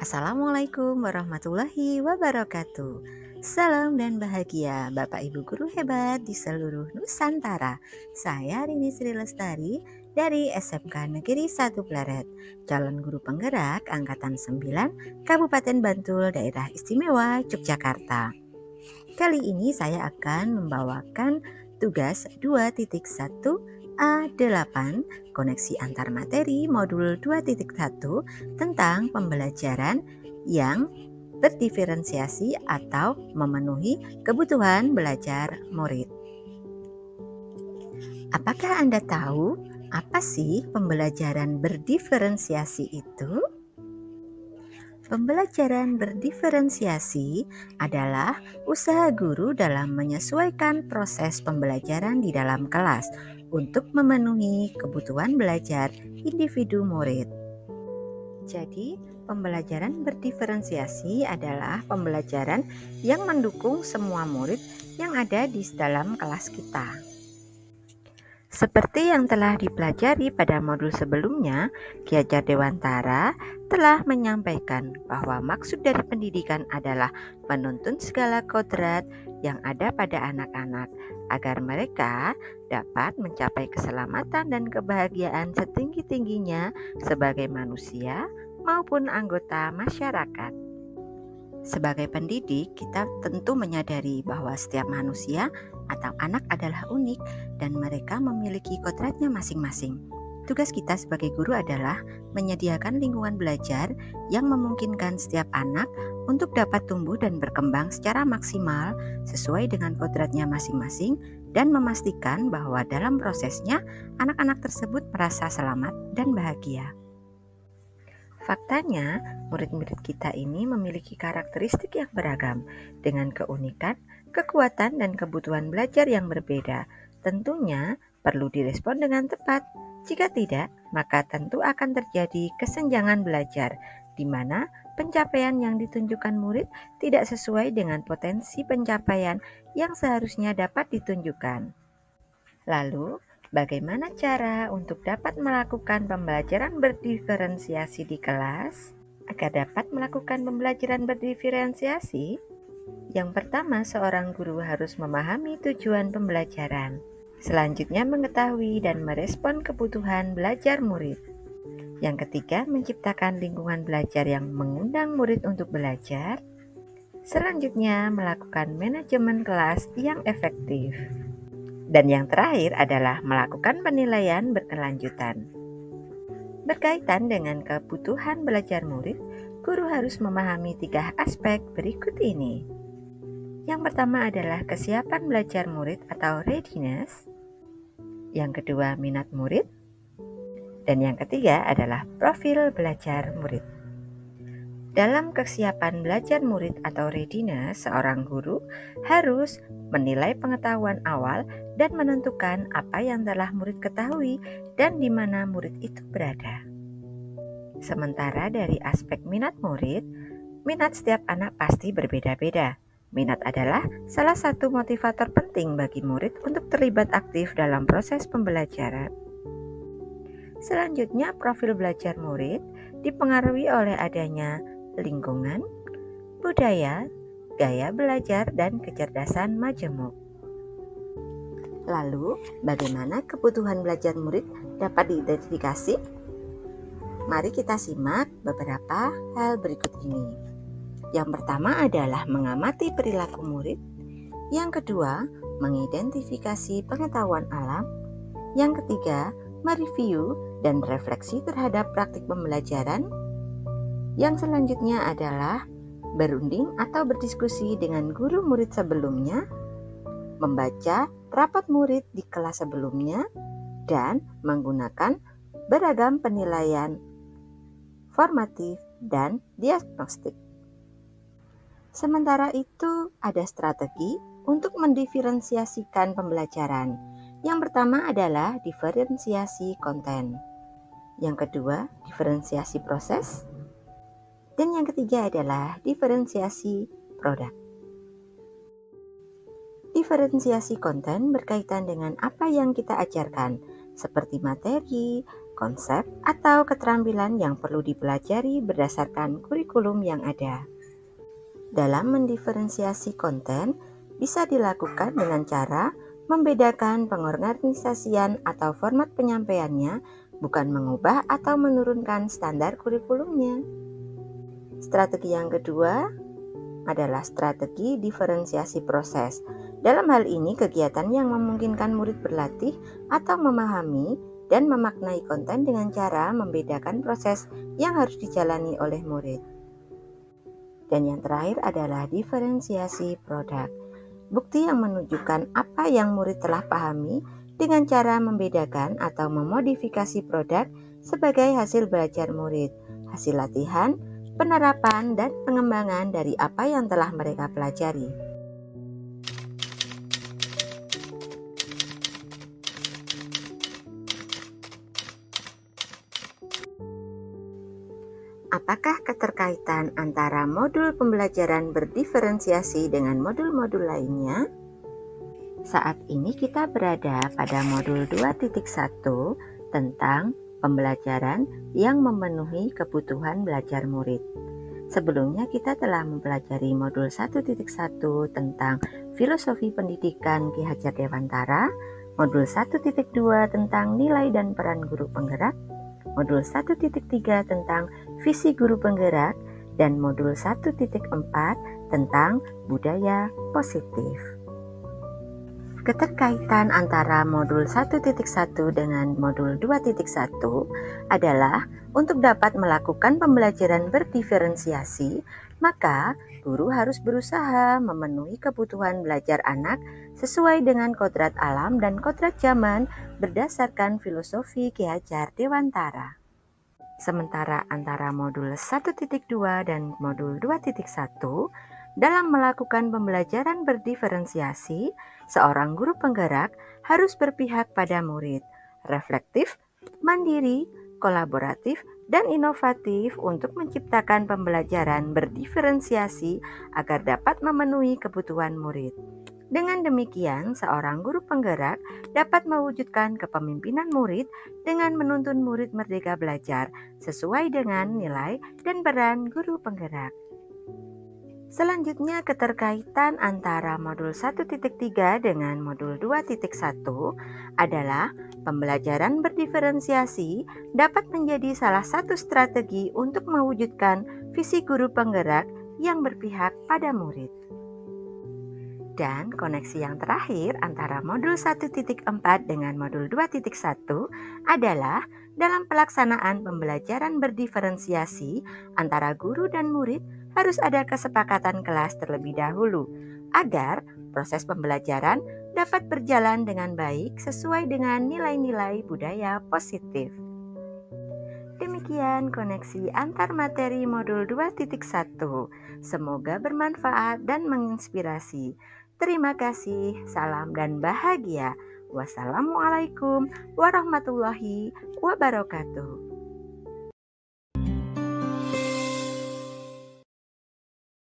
Assalamualaikum warahmatullahi wabarakatuh. Salam dan bahagia Bapak Ibu guru hebat di seluruh Nusantara. Saya Rini Sri Lestari dari SMK Negeri 1 Pleret, calon guru penggerak Angkatan 9 Kabupaten Bantul Daerah Istimewa Yogyakarta. Kali ini saya akan membawakan tugas 2.1 A8 koneksi antar materi modul 2.1 tentang pembelajaran yang berdiferensiasi atau memenuhi kebutuhan belajar murid. Apakah Anda tahu apa sih pembelajaran berdiferensiasi itu? Pembelajaran berdiferensiasi adalah usaha guru dalam menyesuaikan proses pembelajaran di dalam kelas untuk memenuhi kebutuhan belajar individu murid. Jadi, pembelajaran berdiferensiasi adalah pembelajaran yang mendukung semua murid yang ada di dalam kelas kita. Seperti yang telah dipelajari pada modul sebelumnya, Ki Hajar Dewantara telah menyampaikan bahwa maksud dari pendidikan adalah menuntun segala kodrat yang ada pada anak-anak agar mereka dapat mencapai keselamatan dan kebahagiaan setinggi-tingginya sebagai manusia maupun anggota masyarakat. Sebagai pendidik, kita tentu menyadari bahwa setiap manusia atau anak adalah unik dan mereka memiliki kodratnya masing-masing. Tugas kita sebagai guru adalah menyediakan lingkungan belajar yang memungkinkan setiap anak untuk dapat tumbuh dan berkembang secara maksimal sesuai dengan kodratnya masing-masing dan memastikan bahwa dalam prosesnya anak-anak tersebut merasa selamat dan bahagia. Faktanya, murid-murid kita ini memiliki karakteristik yang beragam dengan keunikan, kekuatan, dan kebutuhan belajar yang berbeda. Tentunya perlu direspon dengan tepat. Jika tidak, maka tentu akan terjadi kesenjangan belajar, di mana pencapaian yang ditunjukkan murid tidak sesuai dengan potensi pencapaian yang seharusnya dapat ditunjukkan. Lalu, bagaimana cara untuk dapat melakukan pembelajaran berdiferensiasi di kelas? Agar dapat melakukan pembelajaran berdiferensiasi, yang pertama seorang guru harus memahami tujuan pembelajaran. Selanjutnya mengetahui dan merespon kebutuhan belajar murid. Yang ketiga, menciptakan lingkungan belajar yang mengundang murid untuk belajar. Selanjutnya, melakukan manajemen kelas yang efektif. Dan yang terakhir adalah melakukan penilaian berkelanjutan. Berkaitan dengan kebutuhan belajar murid, guru harus memahami 3 aspek berikut ini. Yang pertama adalah kesiapan belajar murid atau readiness. Yang kedua, minat murid. Dan yang ketiga adalah profil belajar murid. Dalam kesiapan belajar murid atau readiness, seorang guru harus menilai pengetahuan awal dan menentukan apa yang telah murid ketahui dan di mana murid itu berada. Sementara dari aspek minat murid, minat setiap anak pasti berbeda-beda. Minat adalah salah satu motivator penting bagi murid untuk terlibat aktif dalam proses pembelajaran. Selanjutnya, profil belajar murid dipengaruhi oleh adanya lingkungan, budaya, gaya belajar, dan kecerdasan majemuk. Lalu, bagaimana kebutuhan belajar murid dapat diidentifikasi? Mari kita simak beberapa hal berikut ini. Yang pertama adalah mengamati perilaku murid. Yang kedua, mengidentifikasi pengetahuan alam. Yang ketiga, mereview dan refleksi terhadap praktik pembelajaran. Yang selanjutnya adalah berunding atau berdiskusi dengan guru murid sebelumnya, membaca rapat murid di kelas sebelumnya, dan menggunakan beragam penilaian formatif dan diagnostik. Sementara itu, ada strategi untuk mendiferensiasikan pembelajaran. Yang pertama adalah diferensiasi konten. Yang kedua, diferensiasi proses. Dan yang ketiga adalah diferensiasi produk. Diferensiasi konten berkaitan dengan apa yang kita ajarkan, seperti materi, konsep, atau keterampilan yang perlu dipelajari berdasarkan kurikulum yang ada. Dalam mendiferensiasi konten, bisa dilakukan dengan cara membedakan pengorganisasian atau format penyampaiannya, bukan mengubah atau menurunkan standar kurikulumnya. Strategi yang kedua adalah strategi diferensiasi proses. Dalam hal ini, kegiatan yang memungkinkan murid berlatih atau memahami dan memaknai konten dengan cara membedakan proses yang harus dijalani oleh murid. Dan yang terakhir adalah diferensiasi produk. Bukti yang menunjukkan apa yang murid telah pahami dengan cara membedakan atau memodifikasi produk sebagai hasil belajar murid, hasil latihan, penerapan, dan pengembangan dari apa yang telah mereka pelajari. Apakah keterkaitan antara modul pembelajaran berdiferensiasi dengan modul-modul lainnya? Saat ini kita berada pada modul 2.1 tentang pembelajaran yang memenuhi kebutuhan belajar murid. Sebelumnya kita telah mempelajari modul 1.1 tentang filosofi pendidikan Ki Hajar Dewantara, modul 1.2 tentang nilai dan peran guru penggerak, modul 1.3 tentang visi guru penggerak, dan modul 1.4 tentang budaya positif. Keterkaitan antara modul 1.1 dengan modul 2.1 adalah untuk dapat melakukan pembelajaran berdiferensiasi, maka guru harus berusaha memenuhi kebutuhan belajar anak sesuai dengan kodrat alam dan kodrat zaman berdasarkan filosofi Ki Hajar Dewantara. Sementara antara modul 1.2 dan modul 2.1, dalam melakukan pembelajaran berdiferensiasi, seorang guru penggerak harus berpihak pada murid, reflektif, mandiri, kolaboratif, dan inovatif untuk menciptakan pembelajaran berdiferensiasi agar dapat memenuhi kebutuhan murid. Dengan demikian, seorang guru penggerak dapat mewujudkan kepemimpinan murid dengan menuntun murid merdeka belajar sesuai dengan nilai dan peran guru penggerak. Selanjutnya, keterkaitan antara modul 1.3 dengan modul 2.1 adalah pembelajaran berdiferensiasi dapat menjadi salah satu strategi untuk mewujudkan visi guru penggerak yang berpihak pada murid. Dan koneksi yang terakhir antara modul 1.4 dengan modul 2.1 adalah dalam pelaksanaan pembelajaran berdiferensiasi antara guru dan murid harus ada kesepakatan kelas terlebih dahulu agar proses pembelajaran dapat berjalan dengan baik sesuai dengan nilai-nilai budaya positif. Demikian koneksi antar materi modul 2.1. Semoga bermanfaat dan menginspirasi. Terima kasih, salam dan bahagia. Wassalamualaikum warahmatullahi wabarakatuh.